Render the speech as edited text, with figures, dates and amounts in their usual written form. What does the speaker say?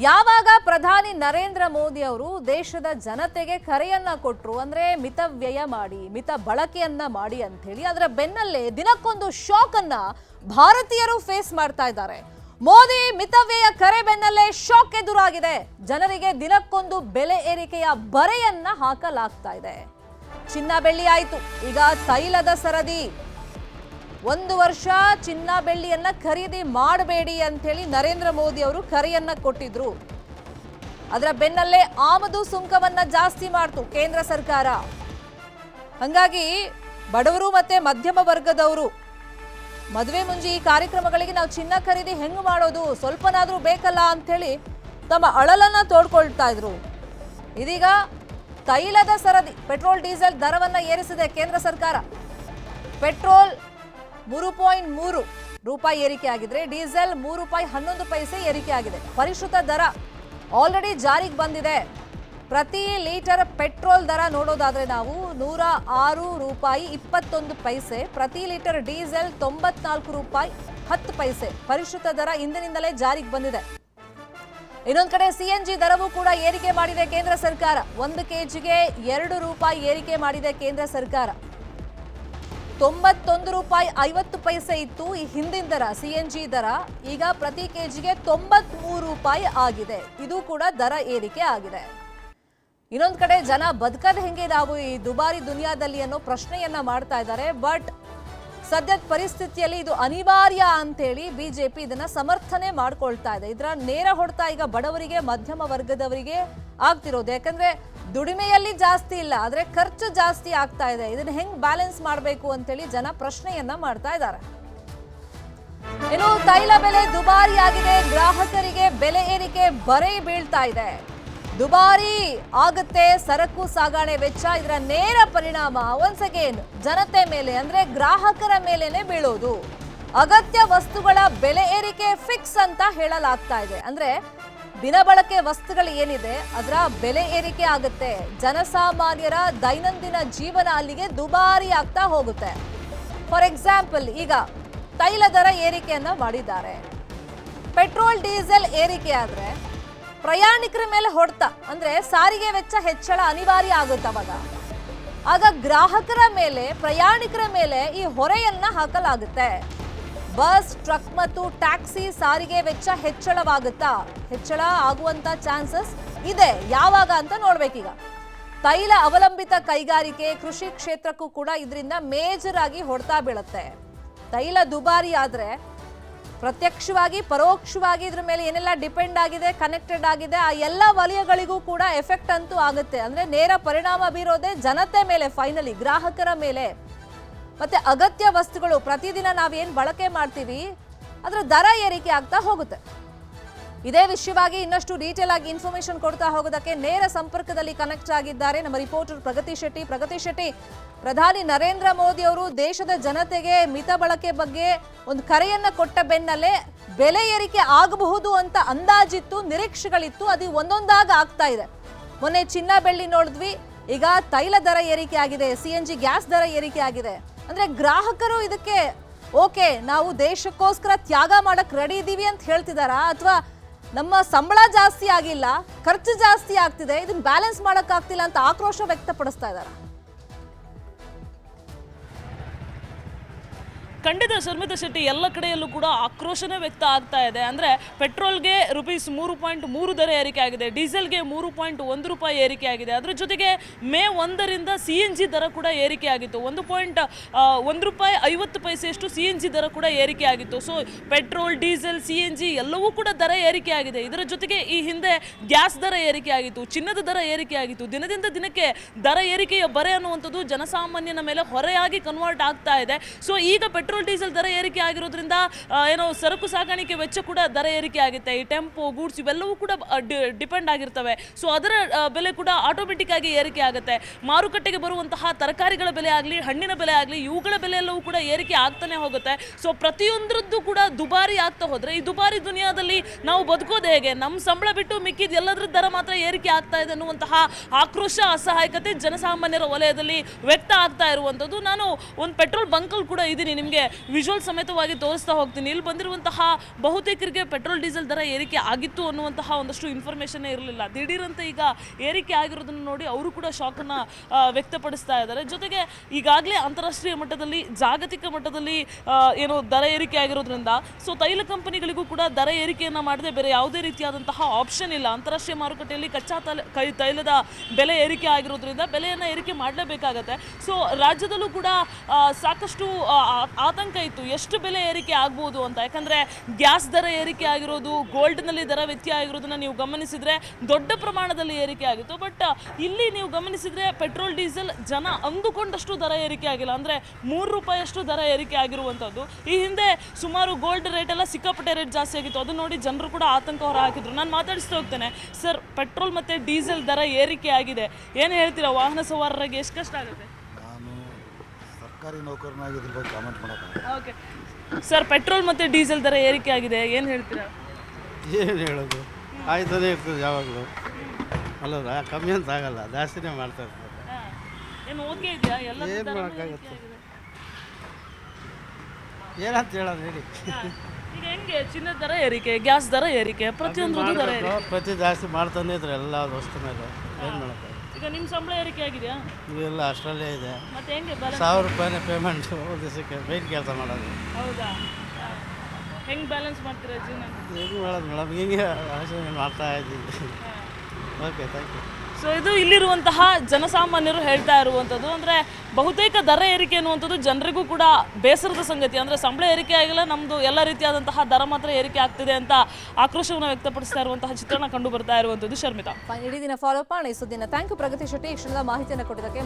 ಯಾವಾಗ ಪ್ರಧಾನಿ ನರೇಂದ್ರ ಮೋದಿ ಅವರು ದೇಶದ ಜನತೆಗೆ ಕರೆಯನ್ನ ಕೊಟ್ರು ಅಂದ್ರೆ ಮಿತವ್ಯಯ ಮಾಡಿ ಮಿತ ಬಳಕೆಯನ್ನ ಮಾಡಿ ಅಂತ ಹೇಳಿ ಅದರ ಬೆನ್ನಲ್ಲೇ ದಿನಕ್ಕೊಂದು ಶಾಕ್ ಅನ್ನ ಭಾರತೀಯರು ಫೇಸ್ ಮಾಡ್ತಾ ಇದ್ದಾರೆ. ಮೋದಿ ಮಿತವ್ಯಯ ಕರೆ ಬೆನ್ನಲ್ಲೇ ಶಾಕ್ ಎದುರಾಗಿದೆ. ಜನರಿಗೆ ದಿನಕ್ಕೊಂದು ಬೆಲೆ ಏರಿಕೆಯ ಬರೆಯನ್ನ ಹಾಕಲಾಗ್ತಾ ಇದೆ. ಚಿನ್ನ ಬೆಳ್ಳಿ ಆಯ್ತು, ಈಗ ತೈಲದ ಸರದಿ. 1 ವರ್ಷ ಚಿನ್ನ ಬೆಳ್ಳಿಯನ್ನ ಖರೀದಿ ಮಾಡಬೇಡಿ ಅಂತ ಹೇಳಿ ನರೇಂದ್ರ ಮೋದಿ ಅವರು ಕರೆಯನ್ನ ಕೊಟ್ಟಿದ್ರು. ಅದರ ಬೆನ್ನಲ್ಲೇ ಆಮದು ಸುಂಕವನ್ನ ಜಾಸ್ತಿ ಮಾಡ್ತು ಕೇಂದ್ರ ಸರ್ಕಾರ. ಹಾಗಾಗಿ ಬಡವರು ಮತ್ತೆ ಮಧ್ಯಮ ವರ್ಗದವರು ಮದುವೆ ಮುಂಜಿ ಈ ಕಾರ್ಯಕ್ರಮಗಳಿಗೆ ನಾವು ಚಿನ್ನ ಖರೀದಿ ಹೆಂಗ್ ಮಾಡೋದು, ಸ್ವಲ್ಪನಾದ್ರೂ ಬೇಕಲ್ಲ ಅಂತ ಹೇಳಿ ತಮ್ಮ ಅಳಲನ್ನ ತೋಡ್ಕೊಳ್ತಾ ಇದ್ರು. ಇದೀಗ ತೈಲದ ಸರದಿ, ಪೆಟ್ರೋಲ್ ಡೀಸೆಲ್ ದರವನ್ನ ಏರಿಸಿದೆ ಕೇಂದ್ರ ಸರ್ಕಾರ. ಪೆಟ್ರೋಲ್ 3.3 ರೂಪಾಯಿ ಏರಿಕೆ ಆಗಿದ್ರೆ ಡೀಸೆಲ್ 3 ರೂಪಾಯಿ 11 ಪೈಸೆ ಏರಿಕೆ ಆಗಿದೆ. ಪರಿಷ್ಕೃತ ದರ ಆಲ್ರೆಡಿ ಜಾರಿಗೆ ಬಂದಿದೆ. ಪ್ರತಿ ಲೀಟರ್ ಪೆಟ್ರೋಲ್ ದರ ನೋಡೋದಾದ್ರೆ ನಾವು 106 ರೂಪಾಯಿ 21 ಪೈಸೆ, ಪ್ರತಿ ಲೀಟರ್ ಡೀಸೆಲ್ 94 ರೂಪಾಯಿ 10 ಪೈಸೆ ಪರಿಷ್ಕೃತ ದರ ಇಂದಿನಿಂದಲೇ ಜಾರಿಗೆ ಬಂದಿದೆ. ಇನ್ನೊಂದು ಕಡೆ ಸಿಎನ್ಜಿ ದರವೂ ಕೂಡ ಏರಿಕೆ ಮಾಡಿದೆ ಕೇಂದ್ರ ಸರ್ಕಾರ. 1 ಕೆಜಿಗೆ 2 ರೂಪಾಯಿ ಏರಿಕೆ ಮಾಡಿದೆ ಕೇಂದ್ರ ಸರ್ಕಾರ. 91 ರೂಪಾಯಿ 50 ಪೈಸೆ ಇತ್ತು ಈ ಹಿಂದಿನ ದರ ಸಿಎನ್ಜಿ ದರ. ಈಗ ಪ್ರತಿ ಕೆಜಿಗೆ 93 ರೂಪಾಯಿ ಆಗಿದೆ. ಇದು ಕೂಡ ದರ ಏರಿಕೆ ಆಗಿದೆ. ಇನ್ನೊಂದು ಕಡೆ ಜನ ಬದುಕದ ಹೆಂಗೆ ನಾವು ಈ ದುಬಾರಿ ದುನಿಯಾದಲ್ಲಿ ಅನ್ನೋ ಪ್ರಶ್ನೆಯನ್ನ ಮಾಡ್ತಾ ಇದ್ದಾರೆ. ಬಟ್ ಸದ್ಯದ ಪರಿಸ್ಥಿತಿಯಲ್ಲಿ ಇದು ಅನಿವಾರ್ಯ ಅಂತೇಳಿ ಬಿಜೆಪಿ ಇದನ್ನ ಸಮರ್ಥನೆ ಮಾಡ್ಕೊಳ್ತಾ ಇದೆ. ಇದರ ನೇರ ಹೊಡೆತ ಈಗ ಬಡವರಿಗೆ ಮಧ್ಯಮ ವರ್ಗದವರಿಗೆ ಆಗ್ತಿರೋದು. ಯಾಕಂದ್ರೆ ದುಡಿಮೆಯಲ್ಲಿ ಜಾಸ್ತಿ ಇಲ್ಲ, ಆದ್ರೆ ಖರ್ಚು ಜಾಸ್ತಿ ಆಗ್ತಾ ಇದೆ. ಇದನ್ನ ಹೆಂಗ್ ಬ್ಯಾಲೆನ್ಸ್ ಮಾಡಬೇಕು ಅಂತೇಳಿ ಜನ ಪ್ರಶ್ನೆಯನ್ನ ಮಾಡ್ತಾ ಇದ್ದಾರೆ. ಇನ್ನು ತೈಲ ಬೆಲೆ ದುಬಾರಿ ಆಗಿದೆ, ಗ್ರಾಹಕರಿಗೆ ಬೆಲೆ ಏರಿಕೆ ಬರೆ ಬೀಳ್ತಾ ಇದೆ. ದುಬಾರಿ ಆಗುತ್ತೆ ಸರಕು ಸಾಗಣೆ ವೆಚ್ಚ. ಇದರ ನೇರ ಪರಿಣಾಮ ಒನ್ಸ್ ಅಗೇನ್ ಜನತೆ ಮೇಲೆ ಅಂದ್ರೆ ಗ್ರಾಹಕರ ಮೇಲೇನೆ ಬೀಳೋದು. ಅಗತ್ಯ ವಸ್ತುಗಳ ಬೆಲೆ ಏರಿಕೆ ಫಿಕ್ಸ್ ಅಂತ ಹೇಳಲಾಗ್ತಾ ಇದೆ. ಅಂದ್ರೆ ದಿನಬಳಕೆ ವಸ್ತುಗಳು ಏನಿದೆ ಅದರ ಬೆಲೆ ಏರಿಕೆ ಆಗುತ್ತೆ. ಜನಸಾಮಾನ್ಯರ ದೈನಂದಿನ ಜೀವನ ಅಲ್ಲಿಗೆ ದುಬಾರಿ ಆಗ್ತಾ ಹೋಗುತ್ತೆ. ಫಾರ್ ಎಕ್ಸಾಂಪಲ್, ಈಗ ತೈಲ ದರ ಏರಿಕೆಯನ್ನ ಮಾಡಿದ್ದಾರೆ. ಪೆಟ್ರೋಲ್ ಡೀಸೆಲ್ ಏರಿಕೆ ಆದ್ರೆ ಪ್ರಯಾಣಿಕರ ಮೇಲೆ ಹೊಡೆತ, ಅಂದ್ರೆ ಸಾರಿಗೆ ವೆಚ್ಚ ಹೆಚ್ಚಳ ಅನಿವಾರ್ಯ ಆಗುತ್ತೆ. ಆಗ ಗ್ರಾಹಕರ ಮೇಲೆ, ಪ್ರಯಾಣಿಕರ ಮೇಲೆ ಈ ಹೊರೆಯನ್ನ ಹಾಕಲಾಗುತ್ತೆ. ಬಸ್, ಟ್ರಕ್ ಮತ್ತು ಟ್ಯಾಕ್ಸಿ ಸಾರಿಗೆ ವೆಚ್ಚ ಹೆಚ್ಚಳವಾಗುತ್ತಾ? ಹೆಚ್ಚಳ ಆಗುವಂತ ಚಾನ್ಸಸ್ ಇದೆ. ಯಾವಾಗ ಅಂತ ನೋಡ್ಬೇಕೀಗ. ತೈಲ ಅವಲಂಬಿತ ಕೈಗಾರಿಕೆ, ಕೃಷಿ ಕ್ಷೇತ್ರಕ್ಕೂ ಕೂಡ ಇದರಿಂದ ಮೇಜರ್ ಆಗಿ ಹೊಡೆತ ಬೀಳುತ್ತೆ. ತೈಲ ದುಬಾರಿ ಆದ್ರೆ ಪ್ರತ್ಯಕ್ಷವಾಗಿ ಪರೋಕ್ಷವಾಗಿ ಇದ್ರ ಮೇಲೆ ಏನೆಲ್ಲ ಡಿಪೆಂಡ್ ಆಗಿದೆ, ಕನೆಕ್ಟೆಡ್ ಆಗಿದೆ, ಆ ಎಲ್ಲ ವಲಯಗಳಿಗೂ ಕೂಡ ಎಫೆಕ್ಟ್ ಅಂತೂ ಆಗುತ್ತೆ. ಅಂದ್ರೆ ನೇರ ಪರಿಣಾಮ ಬೀರೋದೇ ಜನತೆ ಮೇಲೆ, ಫೈನಲಿ ಗ್ರಾಹಕರ ಮೇಲೆ. ಮತ್ತೆ ಅಗತ್ಯ ವಸ್ತುಗಳು ಪ್ರತಿದಿನ ನಾವೇನ್ ಬಳಕೆ ಮಾಡ್ತೀವಿ ಅದರ ದರ ಏರಿಕೆ ಆಗ್ತಾ ಹೋಗುತ್ತೆ. ಇದೇ ವಿಷಯವಾಗಿ ಇನ್ನಷ್ಟು ಡೀಟೇಲ್ ಆಗಿ ಇನ್ಫಾರ್ಮೇಶನ್ ಕೊಡ್ತಾ ಹೋಗೋದಕ್ಕೆ ನೇರ ಸಂಪರ್ಕದಲ್ಲಿ ಕನೆಕ್ಟ್ ಆಗಿದ್ದಾರೆ ನಮ್ಮ ರಿಪೋರ್ಟರ್ ಪ್ರಗತಿ ಶೆಟ್ಟಿ. ಪ್ರಗತಿ ಶೆಟ್ಟಿ, ಪ್ರಧಾನಿ ನರೇಂದ್ರ ಮೋದಿ ಅವರು ದೇಶದ ಜನತೆಗೆ ಮಿತ ಬಳಕೆ ಬಗ್ಗೆ ಒಂದು ಕರೆಯನ್ನ ಕೊಟ್ಟ ಬೆನ್ನಲ್ಲೇ ಬೆಲೆ ಏರಿಕೆ ಆಗಬಹುದು ಅಂತ ಅಂದಾಜಿತ್ತು, ನಿರೀಕ್ಷೆಗಳಿತ್ತು. ಅದು ಒಂದೊಂದಾಗಿ ಆಗ್ತಾ ಇದೆ. ಮೊನ್ನೆ ಚಿನ್ನ ಬೆಳ್ಳಿ ನೋಡಿದ್ವಿ, ಈಗ ತೈಲ ದರ ಏರಿಕೆ ಆಗಿದೆ, ಸಿಎನ್ಜಿ ಗ್ಯಾಸ್ ದರ ಏರಿಕೆ ಆಗಿದೆ. ಅಂದ್ರೆ ಗ್ರಾಹಕರು ಇದಕ್ಕೆ ಓಕೆ, ನಾವು ದೇಶಕ್ಕೋಸ್ಕರ ತ್ಯಾಗ ಮಾಡಕ್ ರೆಡಿ ಇದೀವಿ ಅಂತ ಹೇಳ್ತಿದಾರಾ, ಅಥವಾ ನಮ್ಮ ಸಂಬಳ ಜಾಸ್ತಿ ಆಗಿಲ್ಲ, ಖರ್ಚು ಜಾಸ್ತಿ ಆಗ್ತಿದೆ, ಇದನ್ನ ಬ್ಯಾಲೆನ್ಸ್ ಮಾಡಕ್ ಆಗ್ತಿಲ್ಲ ಅಂತ ಆಕ್ರೋಶ ವ್ಯಕ್ತಪಡಿಸ್ತಾ ಇದಾರ? ಖಂಡಿತ ಶರ್ಮಿತಾ ಶೆಟ್ಟಿ, ಎಲ್ಲ ಕಡೆಯಲ್ಲೂ ಕೂಡ ಆಕ್ರೋಶನೇ ವ್ಯಕ್ತ ಆಗ್ತಾ ಇದೆ. ಅಂದರೆ ಪೆಟ್ರೋಲ್ಗೆ ರೂಪೀಸ್ 3.3 ದರ ಏರಿಕೆ ಆಗಿದೆ, ಡೀಸೆಲ್ಗೆ 3.1 ರೂಪಾಯಿ ಏರಿಕೆ ಆಗಿದೆ. ಅದರ ಜೊತೆಗೆ ಮೇ 1ರಿಂದ CNG ದರ ಕೂಡ ಏರಿಕೆ ಆಗಿತ್ತು. 1 ರೂಪಾಯಿ 50 ಪೈಸೆಯಷ್ಟು CNG ದರ ಕೂಡ ಏರಿಕೆ ಆಗಿತ್ತು. ಸೊ ಪೆಟ್ರೋಲ್, ಡೀಸೆಲ್, CNG ಎಲ್ಲವೂ ಕೂಡ ದರ ಏರಿಕೆ ಆಗಿದೆ. ಇದರ ಜೊತೆಗೆ ಈ ಹಿಂದೆ ಗ್ಯಾಸ್ ದರ ಏರಿಕೆ ಆಗಿತ್ತು, ಚಿನ್ನದ ದರ ಏರಿಕೆ ಆಗಿತ್ತು. ದಿನದಿಂದ ದಿನಕ್ಕೆ ದರ ಏರಿಕೆಯ ಬರೆ ಅನ್ನುವಂಥದ್ದು ಜನಸಾಮಾನ್ಯನ ಮೇಲೆ ಹೊರೆಯಾಗಿ ಕನ್ವರ್ಟ್ ಆಗ್ತಾ ಇದೆ. ಸೊ ಈಗ ಪೆಟ್ರೋಲ್ ಡೀಸೆಲ್ ದರ ಏರಿಕೆ ಆಗಿರೋದ್ರಿಂದ ಏನೋ ಸರಕು ಸಾಗಾಣಿಕೆ ವೆಚ್ಚ ಕೂಡ ದರ ಏರಿಕೆ ಆಗುತ್ತೆ. ಈ ಟೆಂಪೋ, ಗೂಡ್ಸ್ ಇವೆಲ್ಲವೂ ಕೂಡ ಡಿಪೆಂಡ್ ಆಗಿರ್ತವೆ. ಸೊ ಅದರ ಬೆಲೆ ಕೂಡ ಆಟೋಮೆಟಿಕ್ ಆಗಿ ಏರಿಕೆ ಆಗುತ್ತೆ. ಮಾರುಕಟ್ಟೆಗೆ ಬರುವಂತಹ ತರಕಾರಿಗಳ ಬೆಲೆ ಆಗಲಿ, ಹಣ್ಣಿನ ಬೆಲೆ ಆಗಲಿ, ಇವುಗಳ ಬೆಲೆ ಎಲ್ಲವೂ ಕೂಡ ಏರಿಕೆ ಆಗ್ತಾನೆ ಹೋಗುತ್ತೆ. ಸೊ ಪ್ರತಿಯೊಂದರದ್ದು ಕೂಡ ದುಬಾರಿ ಆಗ್ತಾ ಹೋದ್ರೆ ಈ ದುಬಾರಿ ದುನಿಯಾದಲ್ಲಿ ನಾವು ಬದುಕೋದು ಹೇಗೆ? ನಮ್ಮ ಸಂಬಳ ಬಿಟ್ಟು ಮಿಕ್ಕಿದ ಎಲ್ಲದರ ದರ ಮಾತ್ರ ಏರಿಕೆ ಆಗ್ತಾ ಇದೆ ಅನ್ನುವಂತಹ ಆಕ್ರೋಶ, ಅಸಹಾಯಕತೆ ಜನಸಾಮಾನ್ಯರ ವಲಯದಲ್ಲಿ ವ್ಯಕ್ತ ಆಗ್ತಾ ಇರುವಂಥದ್ದು. ನಾನು ಒಂದು ಪೆಟ್ರೋಲ್ ಬಂಕಲ್ಲಿ ಕೂಡ ಇದ್ದೀನಿ. ನಿಮಗೆ ವಿಜುವಲ್ ಸಮೇತವಾಗಿ ತೋರಿಸ್ತಾ ಹೋಗ್ತೀನಿ. ಇಲ್ಲಿ ಬಂದಿರುವಂತಹ ಬಹುತೇಕರಿಗೆ ಪೆಟ್ರೋಲ್ ಡೀಸೆಲ್ ದರ ಏರಿಕೆ ಆಗಿತ್ತು ಅನ್ನುವಂತಹ ಒಂದಷ್ಟು ಇನ್ಫಾರ್ಮೇಷನ್ ಇರಲಿಲ್ಲ. ದಿಢೀರಂತ ಈಗ ಏರಿಕೆ ಆಗಿರೋದನ್ನು ನೋಡಿ ಅವರು ಕೂಡ ಶಾಕನ್ನು ವ್ಯಕ್ತಪಡಿಸ್ತಾ ಇದ್ದಾರೆ. ಜೊತೆಗೆ ಈಗಾಗಲೇ ಅಂತಾರಾಷ್ಟ್ರೀಯ ಮಟ್ಟದಲ್ಲಿ ಜಾಗತಿಕ ಮಟ್ಟದಲ್ಲಿ ಏನು ದರ ಏರಿಕೆ ಆಗಿರೋದ್ರಿಂದ ಸೊ ತೈಲ ಕಂಪನಿಗಳಿಗೂ ಕೂಡ ದರ ಏರಿಕೆಯನ್ನು ಮಾಡದೆ ಬೇರೆ ಯಾವುದೇ ರೀತಿಯಾದಂತಹ ಆಪ್ಷನ್ ಇಲ್ಲ. ಅಂತಾರಾಷ್ಟ್ರೀಯ ಮಾರುಕಟ್ಟೆಯಲ್ಲಿ ಕಚ್ಚಾ ತೈಲದ ಬೆಲೆ ಏರಿಕೆ ಆಗಿರೋದ್ರಿಂದ ಬೆಲೆಯನ್ನು ಏರಿಕೆ ಮಾಡಲೇಬೇಕಾಗತ್ತೆ. ಸೊ ರಾಜ್ಯದಲ್ಲೂ ಕೂಡ ಸಾಕಷ್ಟು ಆತಂಕ ಇತ್ತು ಎಷ್ಟು ಬೆಲೆ ಏರಿಕೆ ಆಗ್ಬೋದು ಅಂತ. ಯಾಕಂದರೆ ಗ್ಯಾಸ್ ದರ ಏರಿಕೆ ಆಗಿರೋದು, ಗೋಲ್ಡ್ನಲ್ಲಿ ದರ ವ್ಯತ್ಯಯ ಆಗಿರೋದನ್ನು ನೀವು ಗಮನಿಸಿದರೆ ದೊಡ್ಡ ಪ್ರಮಾಣದಲ್ಲಿ ಏರಿಕೆ ಆಗಿತ್ತು. ಬಟ್ ಇಲ್ಲಿ ನೀವು ಗಮನಿಸಿದರೆ ಪೆಟ್ರೋಲ್ ಡೀಸೆಲ್ ಜನ ಅಂದುಕೊಂಡಷ್ಟು ದರ ಏರಿಕೆ ಆಗಿಲ್ಲ. ಅಂದರೆ 3 ರೂಪಾಯಿಯಷ್ಟು ದರ ಏರಿಕೆ ಆಗಿರುವಂಥದ್ದು. ಈ ಹಿಂದೆ ಸುಮಾರು ಗೋಲ್ಡ್ ರೇಟ್ ಎಲ್ಲ ಸಿಕ್ಕಾಪಟ್ಟೆ ರೇಟ್ ಜಾಸ್ತಿ ಆಗಿತ್ತು. ಅದು ನೋಡಿ ಜನರು ಕೂಡ ಆತಂಕ ಹೊರ ಹಾಕಿದ್ರು. ನಾನು ಮಾತಾಡಿಸ್ತಾ ಹೋಗ್ತೇನೆ. ಸರ್, ಪೆಟ್ರೋಲ್ ಮತ್ತು ಡೀಸೆಲ್ ದರ ಏರಿಕೆ ಆಗಿದೆ, ಏನು ಹೇಳ್ತೀರಾ? ವಾಹನ ಸವಾರರಿಗೆ ಎಷ್ಟು ಕಷ್ಟ ಆಗುತ್ತೆ? ನಾನು ಸರ್ಕಾರಿ ನೌಕರನಾಗಿ ಇದ್ರ ಬಗ್ಗೆ ಕಾಮೆಂಟ್ ಮಾಡೋಕ್ಕಾಗಲ್ಲ. ಓಕೆ ಸರ್, ಪೆಟ್ರೋಲ್ ಮತ್ತು ಡೀಸೆಲ್ ದರ ಏರಿಕೆ ಆಗಿದೆ, ಏನು ಹೇಳ್ತೀರಾ? ಏನು ಹೇಳೋದು, ಆಯ್ತಾನೆ ಇರ್ತದೆ ಯಾವಾಗಲೂ ಅಲ್ಲ, ಕಮ್ಮಿ ಅಂತ ಆಗಲ್ಲ, ಜಾಸ್ತಿನೇ ಮಾಡ್ತಾ ಇರ್ತಾರೆ. ಏನು ಓಕೆ ಇದೆಯಾ? ಎಲ್ಲ ಏನು ಮಾಡೋಕ್ಕಾಗುತ್ತೆ, ಏನಂತ ಹೇಳೋದು ಹೇಳಿ. ಈಗ ಹೆಂಗೆ ಚಿನ್ನದ ದರ ಏರಿಕೆ, ಗ್ಯಾಸ್ ದರ ಏರಿಕೆ, ಪ್ರತಿಯೊಂದು ದರ ಏರಿಕೆ, ಪ್ರತಿ ಜಾಸ್ತಿ ಮಾಡ್ತಾನೆ ಇದ್ರೆ ಎಲ್ಲ ವಸ್ತು ಮೇಲೆ ಏನು ಮಾಡೋಕ್ಕಾಗುತ್ತೆ. ಈಗ ನಿಮ್ಮ ಸಂಬಳ ಏರಿಕೆ ಆಗಿದೆಯಾ? ಇವೆಲ್ಲ ಅಷ್ಟರಲ್ಲೇ ಇದೆ. ಮತ್ತೆ ಹೆಂಗೆ ಬ್ಯಾಲೆನ್ಸ್? 1000 ರೂಪಾಯಿನೇ ಪೇಮೆಂಟ್ ಒಂದು ದಿವಸಕ್ಕೆ ಬೈಕ್ ಕೆಲಸ ಮಾಡೋದು. ಹೌದಾ? ಹೆಂಗೆ ಬ್ಯಾಲೆನ್ಸ್ ಮಾಡ್ತೀರಾ ಜೀವನ? ಏನು ಮಾಡೋದು ಮೇಡಮ್, ಹಿಂಗೆ ಆಲೋಚನೆ ಮಾಡ್ತಾ ಇದ್ದೀವಿ. Okay, thank you. ಸೊ ಇದು ಇಲ್ಲಿರುವಂತಹ ಜನಸಾಮಾನ್ಯರು ಹೇಳ್ತಾ ಇರುವಂಥದ್ದು. ಅಂದರೆ ಬಹುತೇಕ ದರ ಏರಿಕೆ ಅನ್ನುವಂಥದ್ದು ಜನರಿಗೂ ಕೂಡ ಬೇಸರದ ಸಂಗತಿ. ಅಂದರೆ ಸಂಬಳ ಏರಿಕೆ ಆಗಿಲ್ಲ, ನಮ್ಮದು ಎಲ್ಲ ರೀತಿಯಾದಂತಹ ದರ ಮಾತ್ರ ಏರಿಕೆ ಆಗ್ತಿದೆ ಅಂತ ಆಕ್ರೋಶವನ್ನು ವ್ಯಕ್ತಪಡಿಸ್ತಾ ಇರುವಂತಹ ಚಿತ್ರಣ ಕಂಡು ಬರ್ತಾ ಇರುವಂಥದ್ದು. ಶರ್ಮಿತಾ, ಇಡೀ ದಿನ ಫಾಲೋ ಮಾಡಿ ಸುದ್ದಿನ. ಥ್ಯಾಂಕ್ ಯು ಪ್ರಗತಿ ಶೆಟ್ಟಿ. ಇಷ್ಟೆಲ್ಲ ಮಾಹಿತಿಯನ್ನು ಕೊಟ್ಟಿದ್ದಕ್ಕೆ.